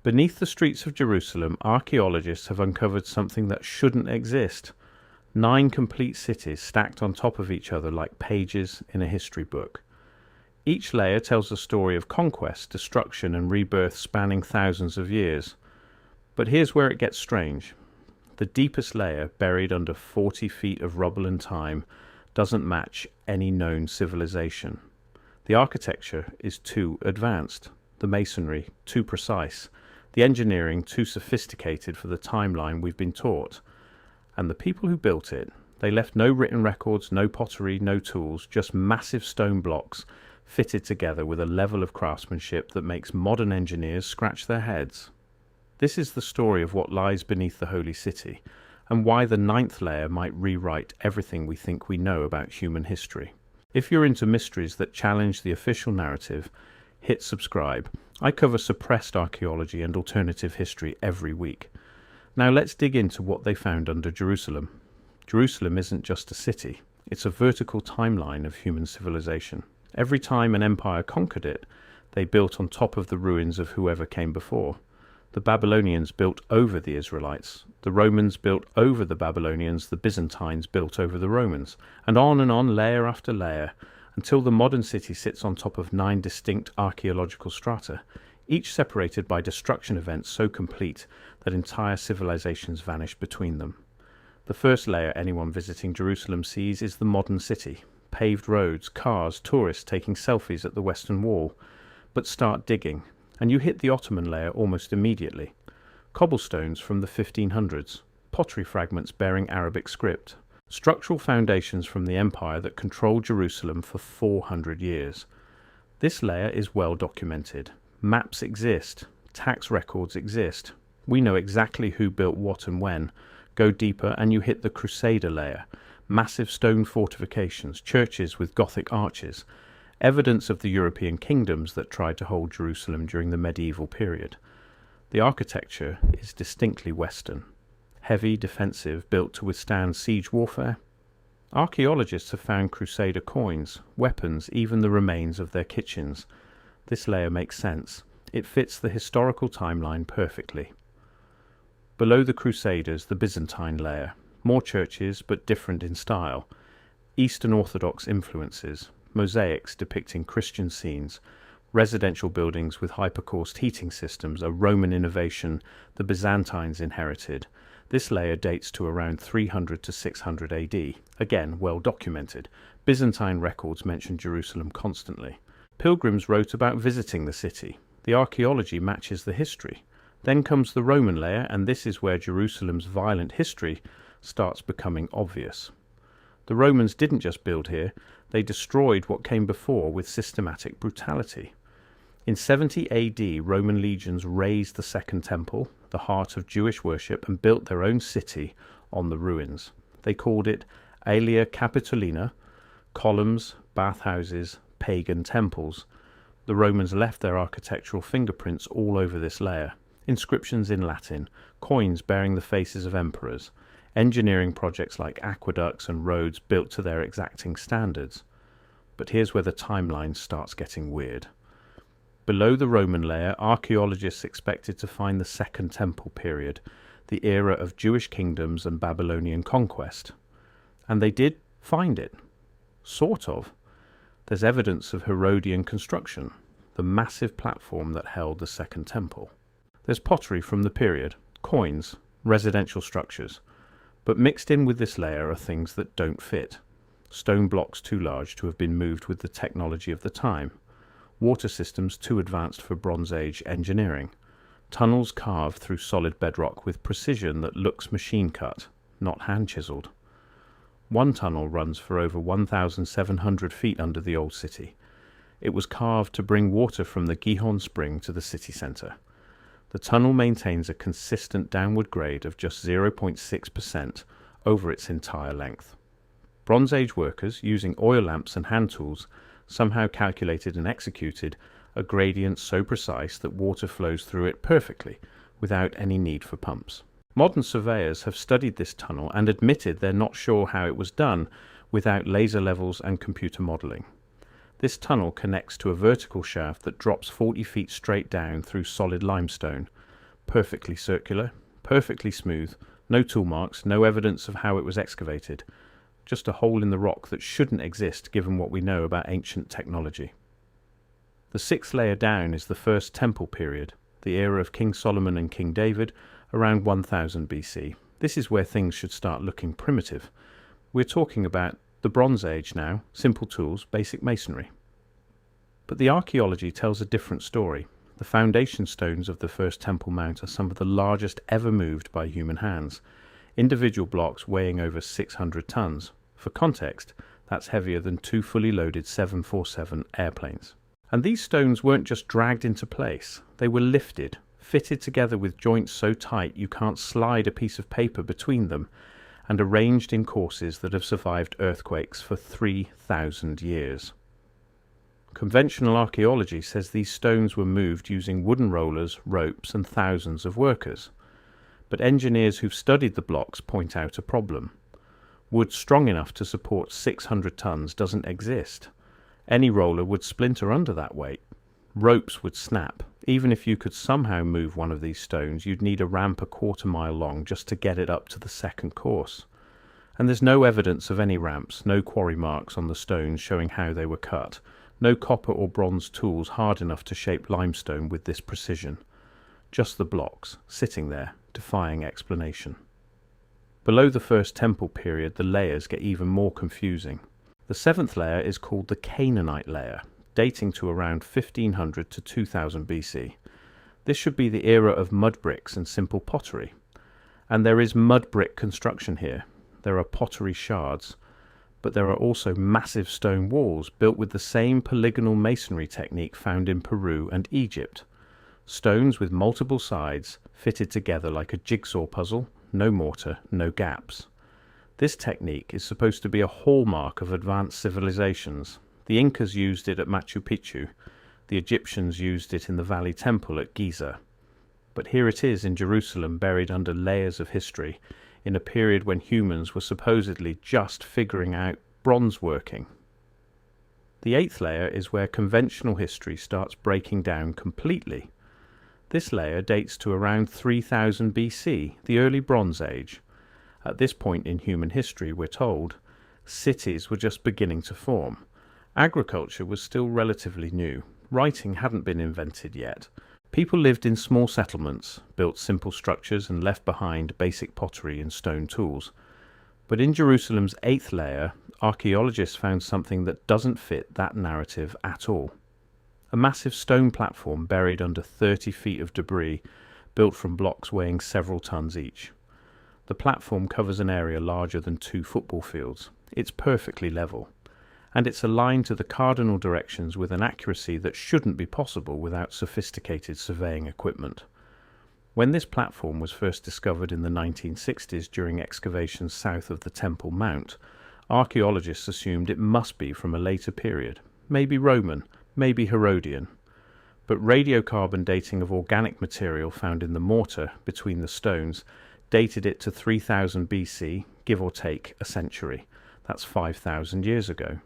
Beneath the streets of Jerusalem, archaeologists have uncovered something that shouldn't exist. 9 complete cities stacked on top of each other like pages in a history book. Each layer tells a story of conquest, destruction, and rebirth spanning thousands of years. But here's where it gets strange. The deepest layer, buried under 40 feet of rubble and time, doesn't match any known civilization. The architecture is too advanced, the masonry too precise, the engineering too sophisticated for the timeline we've been taught. And the people who built it, they left no written records, no pottery, no tools, just massive stone blocks fitted together with a level of craftsmanship that makes modern engineers scratch their heads. This is the story of what lies beneath the Holy City, and why the 9th layer might rewrite everything we think we know about human history. If you're into mysteries that challenge the official narrative, hit subscribe. I cover suppressed archaeology and alternative history every week. Now let's dig into what they found under Jerusalem. Jerusalem isn't just a city, it's a vertical timeline of human civilization. Every time an empire conquered it, they built on top of the ruins of whoever came before. The Babylonians built over the Israelites, the Romans built over the Babylonians, the Byzantines built over the Romans, and on, layer after layer, until the modern city sits on top of 9 distinct archaeological strata, each separated by destruction events so complete that entire civilizations vanish between them. The first layer anyone visiting Jerusalem sees is the modern city. Paved roads, cars, tourists taking selfies at the Western Wall. But start digging, and you hit the Ottoman layer almost immediately. Cobblestones from the 1500s, pottery fragments bearing Arabic script, structural foundations from the empire that controlled Jerusalem for 400 years. This layer is well documented. Maps exist, tax records exist. We know exactly who built what and when. Go deeper and you hit the Crusader layer. Massive stone fortifications, churches with Gothic arches, evidence of the European kingdoms that tried to hold Jerusalem during the medieval period. The architecture is distinctly Western. Heavy, defensive, built to withstand siege warfare. Archaeologists have found Crusader coins, weapons, even the remains of their kitchens. This layer makes sense. It fits the historical timeline perfectly. Below the Crusaders, the Byzantine layer. More churches, but different in style. Eastern Orthodox influences. Mosaics depicting Christian scenes. Residential buildings with hypercoursed heating systems, a Roman innovation the Byzantines inherited. This layer dates to around 300 to 600 AD. Again, well documented. Byzantine records mention Jerusalem constantly. Pilgrims wrote about visiting the city. The archaeology matches the history. Then comes the Roman layer, and this is where Jerusalem's violent history starts becoming obvious. The Romans didn't just build here, they destroyed what came before with systematic brutality. In 70 AD, Roman legions razed the Second Temple, the heart of Jewish worship, and built their own city on the ruins. They called it Aelia Capitolina, columns, bathhouses, pagan temples. The Romans left their architectural fingerprints all over this layer. Inscriptions in Latin, coins bearing the faces of emperors, engineering projects like aqueducts and roads built to their exacting standards. But here's where the timeline starts getting weird. Below the Roman layer, archaeologists expected to find the Second Temple period, the era of Jewish kingdoms and Babylonian conquest. And they did find it. Sort of. There's evidence of Herodian construction, the massive platform that held the Second Temple. There's pottery from the period, coins, residential structures. But mixed in with this layer are things that don't fit. Stone blocks too large to have been moved with the technology of the time. Water systems too advanced for Bronze Age engineering. Tunnels carved through solid bedrock with precision that looks machine-cut, not hand-chiseled. One tunnel runs for over 1,700 feet under the old city. It was carved to bring water from the Gihon spring to the city centre. The tunnel maintains a consistent downward grade of just 0.6% over its entire length. Bronze Age workers, using oil lamps and hand tools, somehow calculated and executed a gradient so precise that water flows through it perfectly, without any need for pumps. Modern surveyors have studied this tunnel and admitted they're not sure how it was done without laser levels and computer modelling. This tunnel connects to a vertical shaft that drops 40 feet straight down through solid limestone. perfectly circular, perfectly smooth, no tool marks, no evidence of how it was excavated, just a hole in the rock that shouldn't exist given what we know about ancient technology. The sixth layer down is the First Temple period, the era of King Solomon and King David, around 1000 BC. This is where things should start looking primitive. We're talking about the Bronze Age now, simple tools, basic masonry. But the archaeology tells a different story. The foundation stones of the First Temple Mount are some of the largest ever moved by human hands, individual blocks weighing over 600 tons. For context, that's heavier than 2 fully loaded 747 airplanes. And these stones weren't just dragged into place, they were lifted, fitted together with joints so tight you can't slide a piece of paper between them, and arranged in courses that have survived earthquakes for 3,000 years. Conventional archaeology says these stones were moved using wooden rollers, ropes, and thousands of workers. But engineers who've studied the blocks point out a problem. Wood strong enough to support 600 tons doesn't exist. Any roller would splinter under that weight. Ropes would snap. Even if you could somehow move one of these stones, you'd need a ramp a quarter-mile long just to get it up to the second course. And there's no evidence of any ramps, no quarry marks on the stones showing how they were cut, no copper or bronze tools hard enough to shape limestone with this precision. Just the blocks, sitting there, defying explanation. Below the First Temple period, the layers get even more confusing. The seventh layer is called the Canaanite layer, dating to around 1500 to 2000 BC. This should be the era of mud bricks and simple pottery. And there is mud brick construction here. There are pottery shards, but there are also massive stone walls built with the same polygonal masonry technique found in Peru and Egypt. Stones with multiple sides fitted together like a jigsaw puzzle, no mortar, no gaps. This technique is supposed to be a hallmark of advanced civilizations. The Incas used it at Machu Picchu. The Egyptians used it in the Valley Temple at Giza. But here it is in Jerusalem, buried under layers of history, in a period when humans were supposedly just figuring out bronze working. The eighth layer is where conventional history starts breaking down completely. This layer dates to around 3000 BC, the early Bronze Age. At this point in human history, we're told, cities were just beginning to form. Agriculture was still relatively new. Writing hadn't been invented yet. People lived in small settlements, built simple structures and left behind basic pottery and stone tools. But in Jerusalem's eighth layer, archaeologists found something that doesn't fit that narrative at all. A massive stone platform buried under 30 feet of debris, built from blocks weighing several tons each. The platform covers an area larger than 2 football fields. It's perfectly level, and it's aligned to the cardinal directions with an accuracy that shouldn't be possible without sophisticated surveying equipment. When this platform was first discovered in the 1960s during excavations south of the Temple Mount, archaeologists assumed it must be from a later period, maybe Roman, maybe Herodian. But radiocarbon dating of organic material found in the mortar between the stones dated it to 3000 BC, give or take a century. That's 5,000 years ago.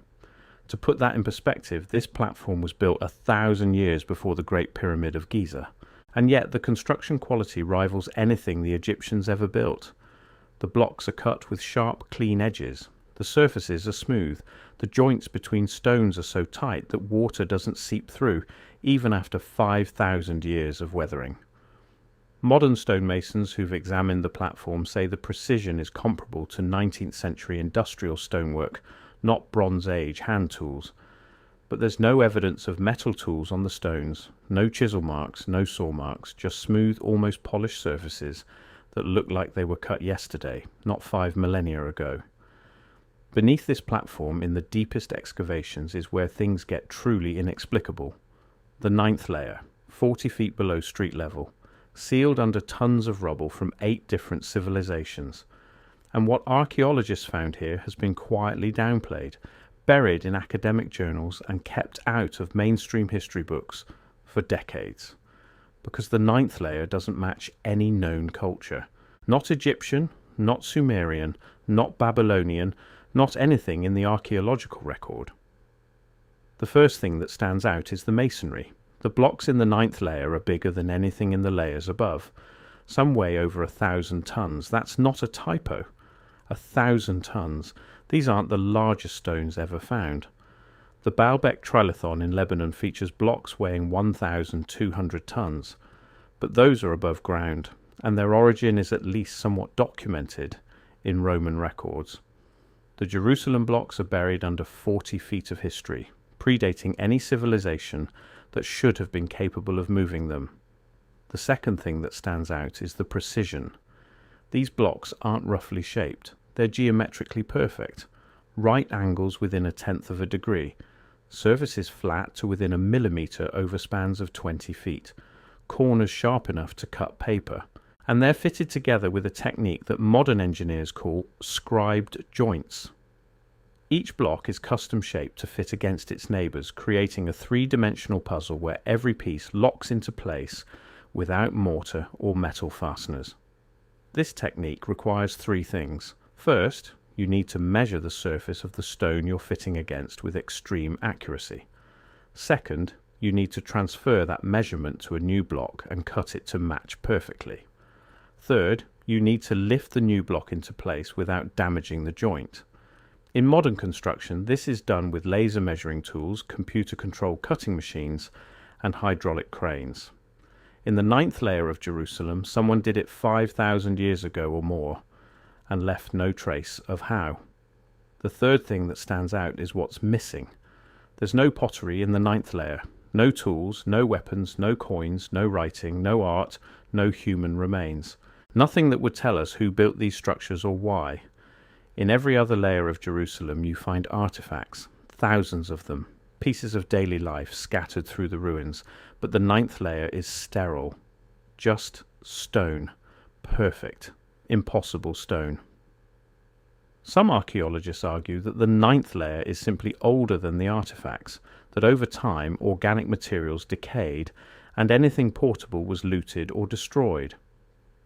To put that in perspective, this platform was built 1,000 years before the Great Pyramid of Giza, and yet the construction quality rivals anything the Egyptians ever built. The blocks are cut with sharp, clean edges. The surfaces are smooth. The joints between stones are so tight that water doesn't seep through, even after 5,000 years of weathering. Modern stonemasons who've examined the platform say the precision is comparable to 19th century industrial stonework, not Bronze Age hand tools. But there's no evidence of metal tools on the stones, no chisel marks, no saw marks, just smooth, almost polished surfaces that look like they were cut yesterday, not 5 millennia ago. Beneath this platform, in the deepest excavations, is where things get truly inexplicable. The ninth layer, 40 feet below street level, sealed under tons of rubble from 8 different civilizations. And what archaeologists found here has been quietly downplayed, buried in academic journals and kept out of mainstream history books for decades. Because the ninth layer doesn't match any known culture. Not Egyptian, not Sumerian, not Babylonian, not anything in the archaeological record. The first thing that stands out is the masonry. The blocks in the ninth layer are bigger than anything in the layers above. Some weigh over 1,000 tons. That's not a typo. 1,000 tons. These aren't the largest stones ever found. The Baalbek Trilithon in Lebanon features blocks weighing 1,200 tons, but those are above ground, and their origin is at least somewhat documented in Roman records. The Jerusalem blocks are buried under 40 feet of history, predating any civilization that should have been capable of moving them. The second thing that stands out is the precision. These blocks aren't roughly shaped. They're geometrically perfect. Right angles within 1/10 of a degree. Surfaces flat to within a millimetre over spans of 20 feet. Corners sharp enough to cut paper. And they're fitted together with a technique that modern engineers call scribed joints. Each block is custom shaped to fit against its neighbours, creating a three-dimensional puzzle where every piece locks into place without mortar or metal fasteners. This technique requires three things. First, you need to measure the surface of the stone you're fitting against with extreme accuracy. Second, you need to transfer that measurement to a new block and cut it to match perfectly. Third, you need to lift the new block into place without damaging the joint. In modern construction, this is done with laser measuring tools, computer-controlled cutting machines, and hydraulic cranes. In the 9th layer of Jerusalem, someone did it 5,000 years ago or more, and left no trace of how. The third thing that stands out is what's missing. There's no pottery in the 9th layer. No tools, no weapons, no coins, no writing, no art, no human remains. Nothing that would tell us who built these structures or why. In every other layer of Jerusalem you find artifacts, thousands of them, pieces of daily life scattered through the ruins, but the 9th layer is sterile. Just stone. Perfect. Impossible stone. Some archaeologists argue that the 9th layer is simply older than the artifacts, that over time organic materials decayed and anything portable was looted or destroyed.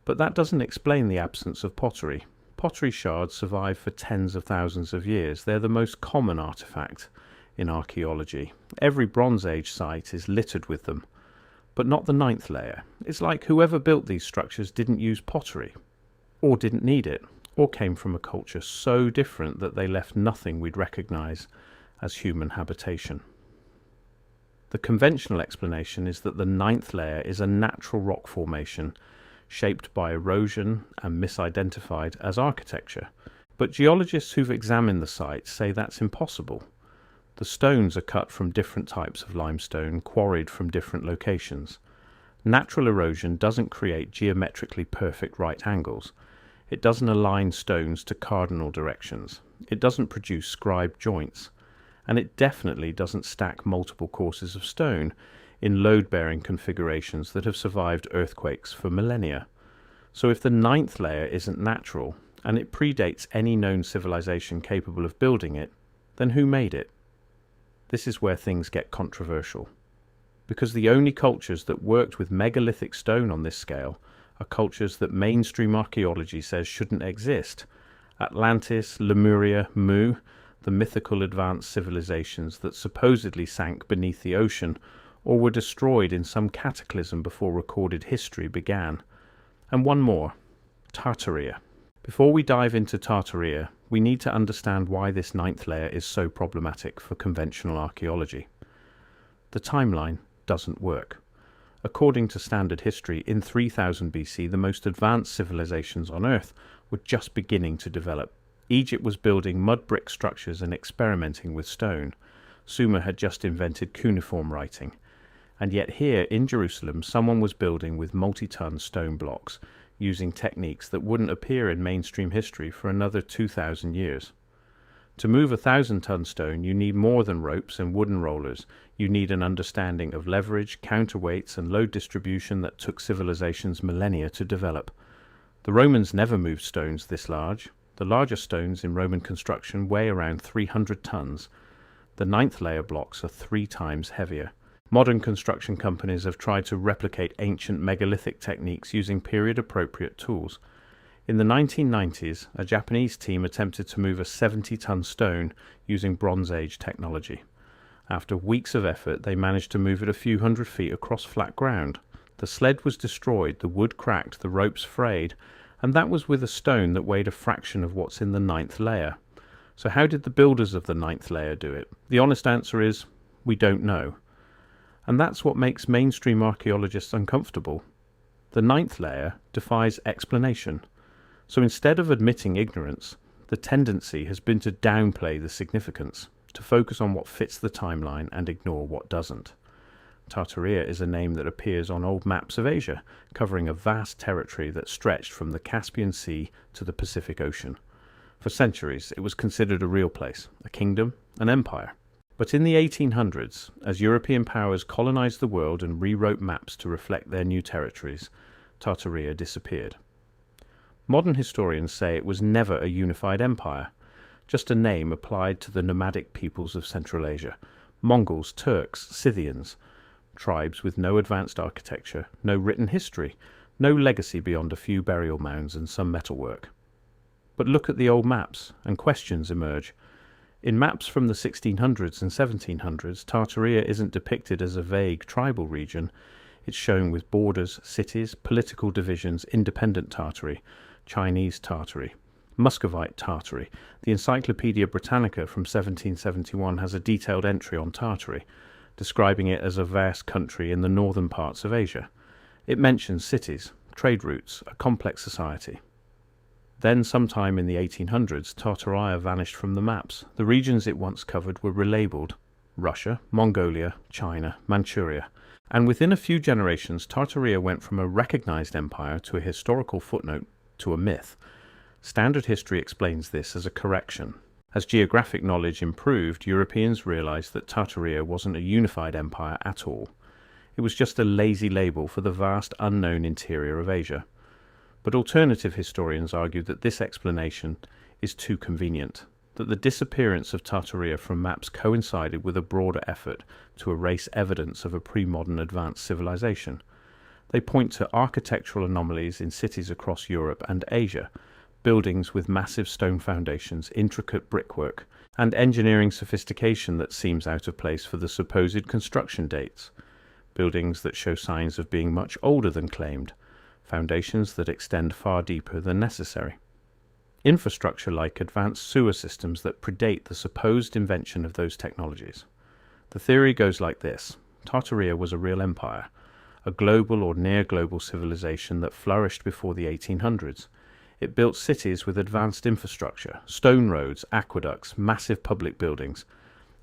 But that doesn't explain the absence of pottery. Pottery shards survive for tens of thousands of years. They're the most common artifact in archaeology. Every Bronze Age site is littered with them, but not the 9th layer. It's like whoever built these structures didn't use pottery, or didn't need it, or came from a culture so different that they left nothing we'd recognize as human habitation. The conventional explanation is that the 9th layer is a natural rock formation shaped by erosion and misidentified as architecture. But geologists who've examined the site say that's impossible. The stones are cut from different types of limestone, quarried from different locations. Natural erosion doesn't create geometrically perfect right angles. It doesn't align stones to cardinal directions. It doesn't produce scribed joints. And it definitely doesn't stack multiple courses of stone in load-bearing configurations that have survived earthquakes for millennia. So if the 9th layer isn't natural, and it predates any known civilization capable of building it, then who made it? This is where things get controversial. Because the only cultures that worked with megalithic stone on this scale are cultures that mainstream archaeology says shouldn't exist. Atlantis, Lemuria, Mu, the mythical advanced civilizations that supposedly sank beneath the ocean or were destroyed in some cataclysm before recorded history began. And one more, Tartaria. Before we dive into Tartaria, we need to understand why this 9th layer is so problematic for conventional archaeology. The timeline doesn't work. According to standard history, in 3000 BC, the most advanced civilizations on Earth were just beginning to develop. Egypt was building mud brick structures and experimenting with stone. Sumer had just invented cuneiform writing. And yet here in Jerusalem, someone was building with multi-ton stone blocks, using techniques that wouldn't appear in mainstream history for another 2,000 years. To move 1,000-ton stone, you need more than ropes and wooden rollers. You need an understanding of leverage, counterweights, and load distribution that took civilizations millennia to develop. The Romans never moved stones this large. The largest stones in Roman construction weigh around 300 tons. The 9th layer blocks are 3 times heavier. Modern construction companies have tried to replicate ancient megalithic techniques using period-appropriate tools. In the 1990s, a Japanese team attempted to move a 70-ton stone using Bronze Age technology. After weeks of effort, they managed to move it a few hundred feet across flat ground. The sled was destroyed, the wood cracked, the ropes frayed, and that was with a stone that weighed a fraction of what's in the 9th layer. So how did the builders of the 9th layer do it? The honest answer is, we don't know. And that's what makes mainstream archaeologists uncomfortable. The 9th layer defies explanation. So instead of admitting ignorance, the tendency has been to downplay the significance, to focus on what fits the timeline and ignore what doesn't. Tartaria is a name that appears on old maps of Asia, covering a vast territory that stretched from the Caspian Sea to the Pacific Ocean. For centuries, it was considered a real place, a kingdom, an empire. But in the 1800s, as European powers colonized the world and rewrote maps to reflect their new territories, Tartaria disappeared. Modern historians say it was never a unified empire, just a name applied to the nomadic peoples of Central Asia, Mongols, Turks, Scythians, tribes with no advanced architecture, no written history, no legacy beyond a few burial mounds and some metalwork. But look at the old maps, and questions emerge. In maps from the 1600s and 1700s, Tartaria isn't depicted as a vague tribal region. It's shown with borders, cities, political divisions, independent Tartary, Chinese Tartary, Muscovite Tartary. The Encyclopaedia Britannica from 1771 has a detailed entry on Tartary, describing it as a vast country in the northern parts of Asia. It mentions cities, trade routes, a complex society. Then, sometime in the 1800s, Tartaria vanished from the maps. The regions it once covered were relabeled Russia, Mongolia, China, Manchuria. And within a few generations, Tartaria went from a recognized empire to a historical footnote to a myth. Standard history explains this as a correction. As geographic knowledge improved, Europeans realized that Tartaria wasn't a unified empire at all. It was just a lazy label for the vast unknown interior of Asia. But alternative historians argue that this explanation is too convenient, that the disappearance of Tartaria from maps coincided with a broader effort to erase evidence of a pre-modern advanced civilization. They point to architectural anomalies in cities across Europe and Asia, buildings with massive stone foundations, intricate brickwork, and engineering sophistication that seems out of place for the supposed construction dates. Buildings that show signs of being much older than claimed, foundations that extend far deeper than necessary. Infrastructure like advanced sewer systems that predate the supposed invention of those technologies. The theory goes like this. Tartaria was a real empire, a global or near-global civilization that flourished before the 1800s. It built cities with advanced infrastructure, stone roads, aqueducts, massive public buildings.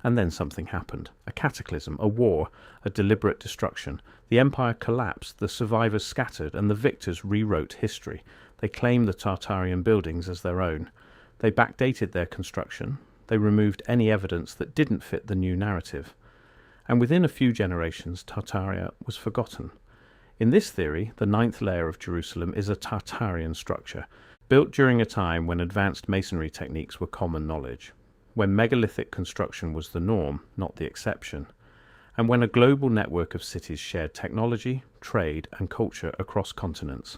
And then something happened. A cataclysm, a war, a deliberate destruction. The empire collapsed, the survivors scattered, and the victors rewrote history. They claimed the Tartarian buildings as their own. They backdated their construction. They removed any evidence that didn't fit the new narrative. And within a few generations, Tartaria was forgotten. In this theory, the 9th layer of Jerusalem is a Tartarian structure, built during a time when advanced masonry techniques were common knowledge, when megalithic construction was the norm, not the exception, and when a global network of cities shared technology, trade, and culture across continents.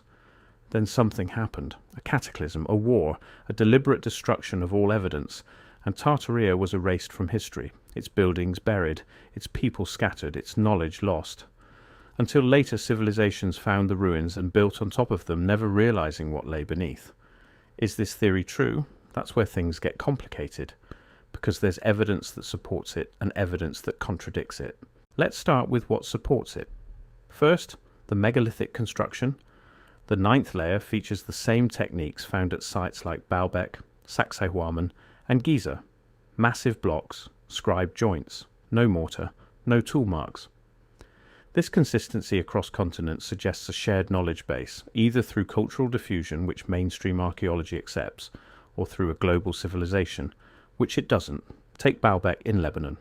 Then something happened, a cataclysm, a war, a deliberate destruction of all evidence, and Tartaria was erased from history, its buildings buried, its people scattered, its knowledge lost. Until later civilizations found the ruins and built on top of them, never realizing what lay beneath. Is this theory true? That's where things get complicated, because there's evidence that supports it and evidence that contradicts it. Let's start with what supports it. First, the megalithic construction. The 9th layer features the same techniques found at sites like Baalbek, Sacsayhuaman, and Giza. Massive blocks, scribed joints, no mortar, no tool marks. This consistency across continents suggests a shared knowledge base, either through cultural diffusion, which mainstream archaeology accepts, or through a global civilization, which it doesn't. Take Baalbek in Lebanon.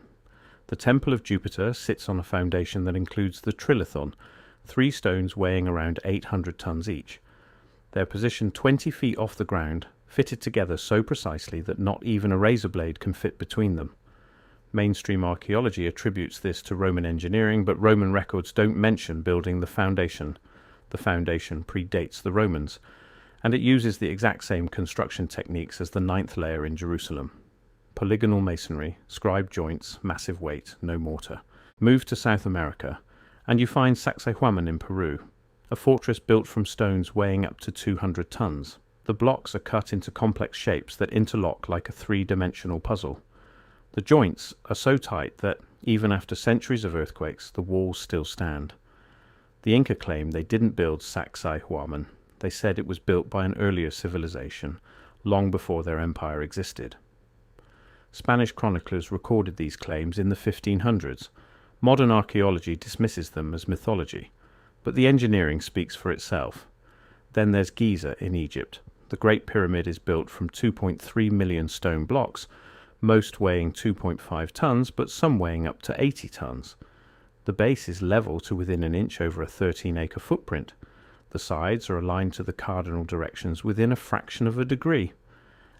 The Temple of Jupiter sits on a foundation that includes the trilithon, 3 stones weighing around 800 tons each. They're positioned 20 feet off the ground, fitted together so precisely that not even a razor blade can fit between them. Mainstream archaeology attributes this to Roman engineering, but Roman records don't mention building the foundation. The foundation predates the Romans, and it uses the exact same construction techniques as the 9th layer in Jerusalem. Polygonal masonry, scribed joints, massive weight, no mortar. Move to South America, and you find Sacsayhuaman in Peru. a fortress built from stones weighing up to 200 tons. The blocks are cut into complex shapes that interlock like a three-dimensional puzzle. The joints are so tight that, even after centuries of earthquakes, the walls still stand. The Inca claim they didn't build Sacsayhuaman. They said it was built by an earlier civilization, long before their empire existed. Spanish chroniclers recorded these claims in the 1500s. Modern archaeology dismisses them as mythology, but the engineering speaks for itself. Then there's Giza in Egypt. The Great Pyramid is built from 2.3 million stone blocks, most weighing 2.5 tons, but some weighing up to 80 tons. The base is level to within an inch over a 13-acre footprint. The sides are aligned to the cardinal directions within a fraction of a degree,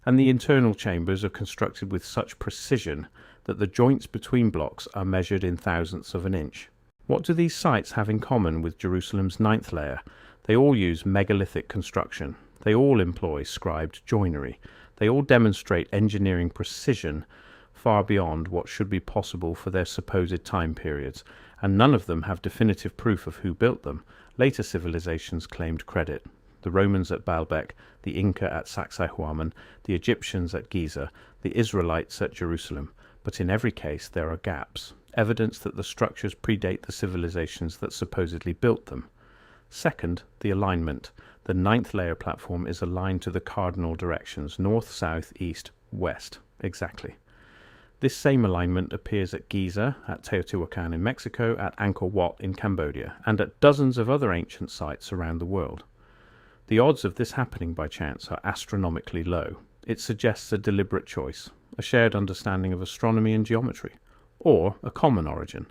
and the internal chambers are constructed with such precision that the joints between blocks are measured in thousandths of an inch. What do these sites have in common with Jerusalem's ninth layer? They all use megalithic construction. They all employ scribed joinery. They all demonstrate engineering precision far beyond what should be possible for their supposed time periods, and none of them have definitive proof of who built them. Later civilizations claimed credit. The Romans at Baalbek, the Inca at Sacsayhuaman, the Egyptians at Giza, the Israelites at Jerusalem. But in every case there are gaps, evidence that the structures predate the civilizations that supposedly built them. Second, the alignment. The ninth layer platform is aligned to the cardinal directions, north, south, east, west. Exactly. This same alignment appears at Giza, at Teotihuacan in Mexico, at Angkor Wat in Cambodia, and at dozens of other ancient sites around the world. The odds of this happening by chance are astronomically low. It suggests a deliberate choice, a shared understanding of astronomy and geometry, or a common origin.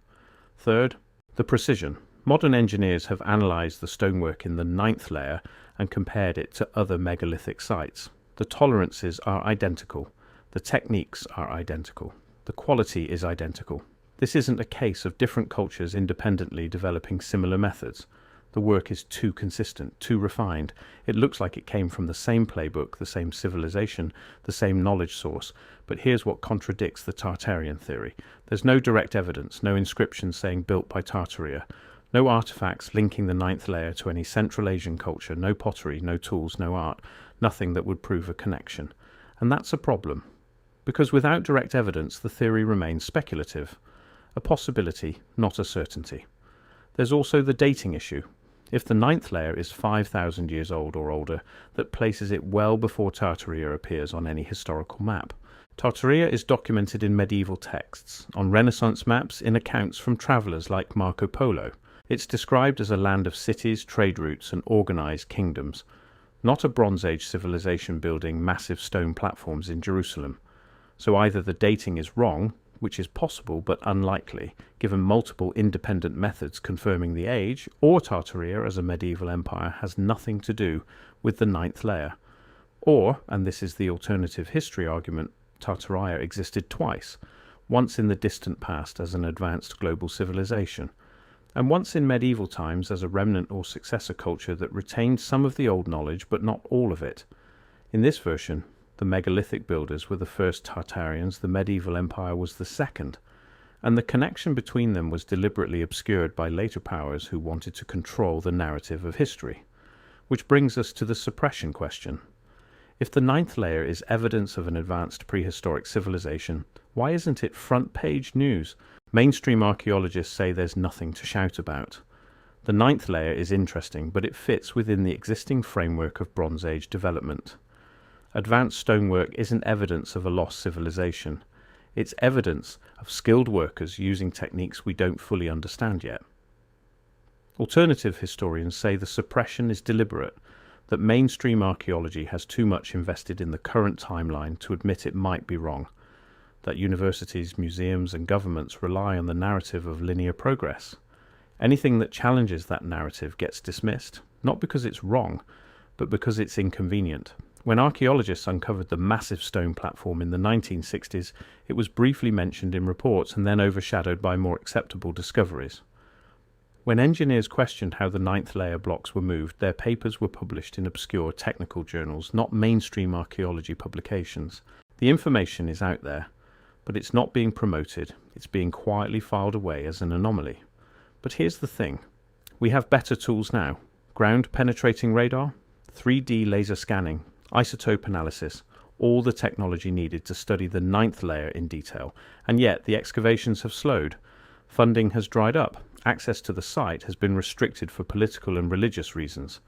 Third, the precision. Modern engineers have analysed the stonework in the ninth layer and compared it to other megalithic sites. The tolerances are identical. The techniques are identical. The quality is identical. This isn't a case of different cultures independently developing similar methods. The work is too consistent, too refined. It looks like it came from the same playbook, the same civilization, the same knowledge source. But here's what contradicts the Tartarian theory. There's no direct evidence, no inscriptions saying built by Tartaria, no artifacts linking the ninth layer to any Central Asian culture, no pottery, no tools, no art, nothing that would prove a connection. And that's a problem, because without direct evidence the theory remains speculative, a possibility, not a certainty. There's also the dating issue. If the ninth layer is 5,000 years old or older, that places it well before Tartaria appears on any historical map. Tartaria is documented in medieval texts, on Renaissance maps, in accounts from travellers like Marco Polo. It's described as a land of cities, trade routes, and organised kingdoms, not a Bronze Age civilization building massive stone platforms in Jerusalem. So either the dating is wrong, which is possible but unlikely, given multiple independent methods confirming the age, or Tartaria as a medieval empire has nothing to do with the ninth layer. Or, and this is the alternative history argument, Tartaria existed twice, once in the distant past as an advanced global civilization, and once in medieval times as a remnant or successor culture that retained some of the old knowledge but not all of it. In this version, the megalithic builders were the first Tartarians, the medieval empire was the second, and the connection between them was deliberately obscured by later powers who wanted to control the narrative of history. Which brings us to the suppression question. If the ninth layer is evidence of an advanced prehistoric civilization, why isn't it front-page news? Mainstream archaeologists say there's nothing to shout about. The ninth layer is interesting, but it fits within the existing framework of Bronze Age development. Advanced stonework isn't evidence of a lost civilization. It's evidence of skilled workers using techniques we don't fully understand yet. Alternative historians say the suppression is deliberate, that mainstream archaeology has too much invested in the current timeline to admit it might be wrong, that universities, museums, and governments rely on the narrative of linear progress. Anything that challenges that narrative gets dismissed, not because it's wrong, but because it's inconvenient. When archaeologists uncovered the massive stone platform in the 1960s, it was briefly mentioned in reports and then overshadowed by more acceptable discoveries. When engineers questioned how the ninth layer blocks were moved, their papers were published in obscure technical journals, not mainstream archaeology publications. The information is out there, but it's not being promoted. It's being quietly filed away as an anomaly. But here's the thing. We have better tools now. Ground-penetrating radar, 3D laser scanning, isotope analysis, all the technology needed to study the ninth layer in detail, and yet the excavations have slowed. Funding has dried up. Access to the site has been restricted for political and religious reasons.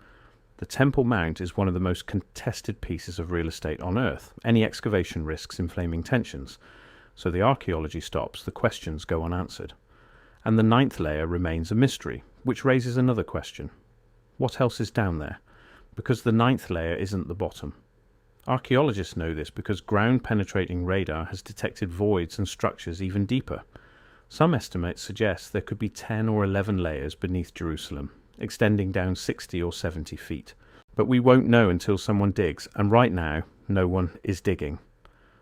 The Temple Mount is one of the most contested pieces of real estate on Earth. Any excavation risks inflaming tensions. So the archaeology stops, the questions go unanswered. And the ninth layer remains a mystery, which raises another question. What else is down there? Because the ninth layer isn't the bottom. Archaeologists know this because ground-penetrating radar has detected voids and structures even deeper. Some estimates suggest there could be 10 or 11 layers beneath Jerusalem, extending down 60 or 70 feet. But we won't know until someone digs, and right now, no one is digging.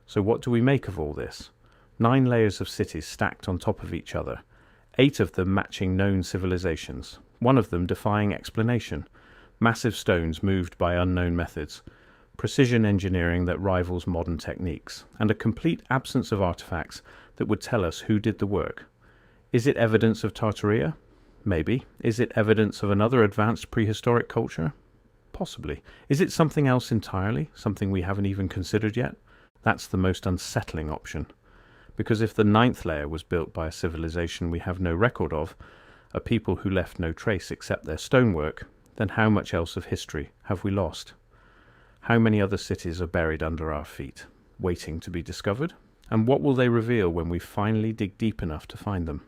So what do we make of all this? 9 layers of cities stacked on top of each other, 8 of them matching known civilizations, one of them defying explanation, massive stones moved by unknown methods, precision engineering that rivals modern techniques, and a complete absence of artifacts that would tell us who did the work. Is it evidence of Tartaria? Maybe. Is it evidence of another advanced prehistoric culture? Possibly. Is it something else entirely, something we haven't even considered yet? That's the most unsettling option. Because if the ninth layer was built by a civilization we have no record of, a people who left no trace except their stonework, then how much else of history have we lost? How many other cities are buried under our feet, waiting to be discovered? And what will they reveal when we finally dig deep enough to find them?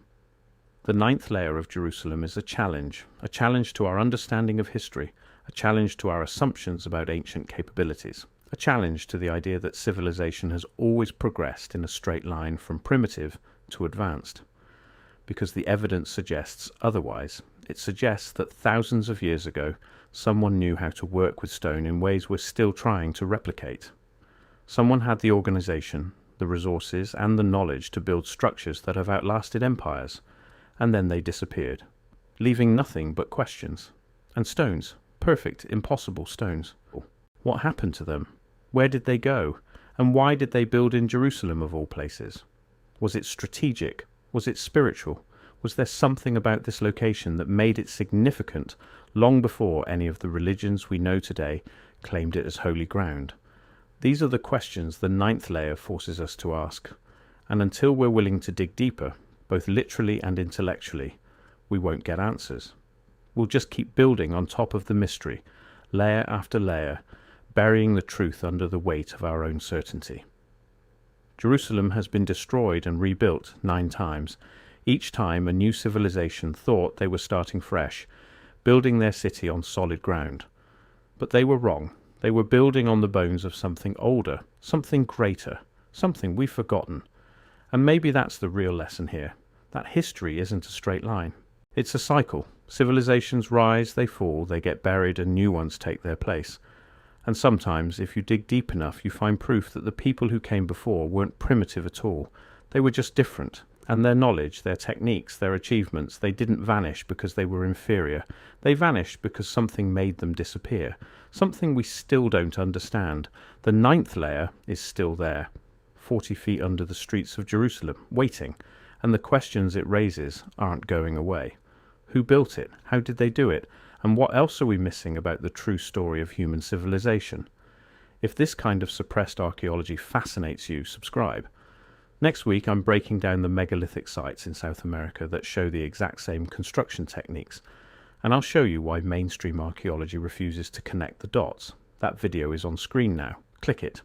The ninth layer of Jerusalem is a challenge to our understanding of history, a challenge to our assumptions about ancient capabilities, a challenge to the idea that civilization has always progressed in a straight line from primitive to advanced. Because the evidence suggests otherwise. It suggests that thousands of years ago, someone knew how to work with stone in ways we're still trying to replicate. Someone had the organization, the resources, and the knowledge to build structures that have outlasted empires, and then they disappeared, leaving nothing but questions. And stones, perfect, impossible stones. What happened to them? Where did they go? And why did they build in Jerusalem of all places? Was it strategic? Was it spiritual? Was there something about this location that made it significant long before any of the religions we know today claimed it as holy ground? These are the questions the ninth layer forces us to ask, and until we're willing to dig deeper, both literally and intellectually, we won't get answers. We'll just keep building on top of the mystery, layer after layer, burying the truth under the weight of our own certainty. Jerusalem has been destroyed and rebuilt 9 times. Each time a new civilization thought they were starting fresh, building their city on solid ground. But they were wrong. They were building on the bones of something older, something greater, something we've forgotten. And maybe that's the real lesson here, that history isn't a straight line. It's a cycle. Civilizations rise, they fall, they get buried, and new ones take their place. And sometimes, if you dig deep enough, you find proof that the people who came before weren't primitive at all. They were just different. And their knowledge, their techniques, their achievements, they didn't vanish because they were inferior. They vanished because something made them disappear. Something we still don't understand. The ninth layer is still there, 40 feet under the streets of Jerusalem, waiting. And the questions it raises aren't going away. Who built it? How did they do it? And what else are we missing about the true story of human civilization? If this kind of suppressed archaeology fascinates you, subscribe. Next week, I'm breaking down the megalithic sites in South America that show the exact same construction techniques, and I'll show you why mainstream archaeology refuses to connect the dots. That video is on screen now. Click it.